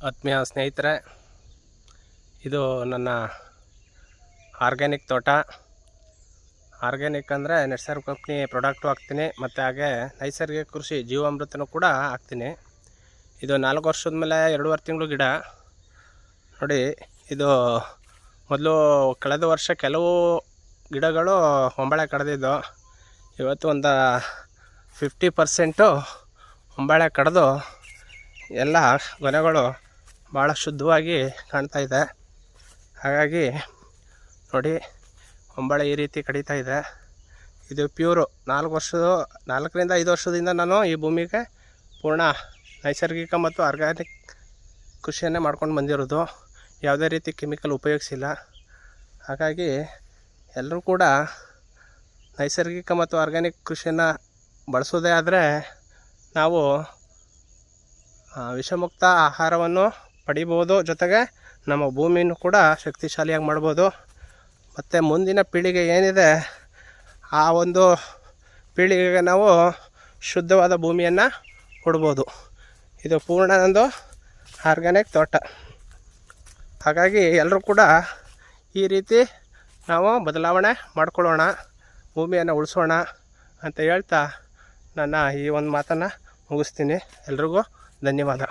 ಆತ್ಮೀಯ ಸ್ನೇಹಿತರೆ, ಇದು ನನ್ನ ಆರ್ಗ್ಯಾನಿಕ್ ತೋಟ. ಆರ್ಗ್ಯಾನಿಕ್ ಅಂದರೆ ನರ್ಸರಿ ಕಂಪ್ನಿ ಪ್ರಾಡಕ್ಟು ಹಾಕ್ತೀನಿ, ಮತ್ತು ಹಾಗೆ ನೈಸರ್ಗಿಕ ಕೃಷಿ ಜೀವಾಮೃತನೂ ಕೂಡ ಹಾಕ್ತೀನಿ. ಇದು 4 ವರ್ಷದ ಮೇಲೆ 2.5 ತಿಂಗಳು ಗಿಡ ನೋಡಿ. ಇದು ಮೊದಲು ಕಳೆದ ವರ್ಷ ಕೆಲವು ಗಿಡಗಳು ಹೊಂಬಾಳೆ ಕಡ್ದಿದ್ದು, ಇವತ್ತು ಒಂದು 50% ಹೊಂಬಾಳೆ ಕಡ್ದು ಎಲ್ಲ ಗೊನೆಗಳು ಭಾಳ ಶುದ್ಧವಾಗಿ ಕಾಣ್ತಾ ಇದೆ. ಹಾಗಾಗಿ ನೋಡಿ, ಹೊಂಬಾಳೆ ಈ ರೀತಿ ಕಡಿತಾ ಇದೆ. ಇದು ಪ್ಯೂರು 4ರಿಂದ 5 ವರ್ಷದಿಂದ ನಾನು ಈ ಭೂಮಿಗೆ ಪೂರ್ಣ ನೈಸರ್ಗಿಕ ಮತ್ತು ಆರ್ಗ್ಯಾನಿಕ್ ಕೃಷಿಯನ್ನೇ ಮಾಡ್ಕೊಂಡು ಬಂದಿರೋದು. ಯಾವುದೇ ರೀತಿ ಕೆಮಿಕಲ್ ಉಪಯೋಗಿಸಿಲ್ಲ. ಹಾಗಾಗಿ ಎಲ್ಲರೂ ಕೂಡ ನೈಸರ್ಗಿಕ ಮತ್ತು ಆರ್ಗ್ಯಾನಿಕ್ ಕೃಷಿಯನ್ನು ಬಳಸೋದೇ ಆದರೆ ನಾವು ವಿಷಮುಕ್ತ ಆಹಾರವನ್ನು ಪಡಿಬೋದು, ಜೊತೆಗೆ ನಮ್ಮ ಭೂಮಿಯನ್ನು ಕೂಡ ಶಕ್ತಿಶಾಲಿಯಾಗಿ ಮಾಡ್ಬೋದು. ಮತ್ತು ಮುಂದಿನ ಪೀಳಿಗೆ ಏನಿದೆ ಆ ಒಂದು ಪೀಳಿಗೆಗೆ ನಾವು ಶುದ್ಧವಾದ ಭೂಮಿಯನ್ನು ಕೊಡ್ಬೋದು. ಇದು ಪೂರ್ಣ ಒಂದು ಆರ್ಗ್ಯಾನಿಕ್ ತೋಟ. ಹಾಗಾಗಿ ಎಲ್ಲರೂ ಕೂಡ ಈ ರೀತಿ ನಾವು ಬದಲಾವಣೆ ಮಾಡ್ಕೊಳ್ಳೋಣ, ಭೂಮಿಯನ್ನು ಉಳಿಸೋಣ ಅಂತ ಹೇಳ್ತಾ ನನ್ನ ಈ ಒಂದು ಮಾತನ್ನು ಮುಗಿಸ್ತೀನಿ. ಎಲ್ರಿಗೂ ಧನ್ಯವಾದ.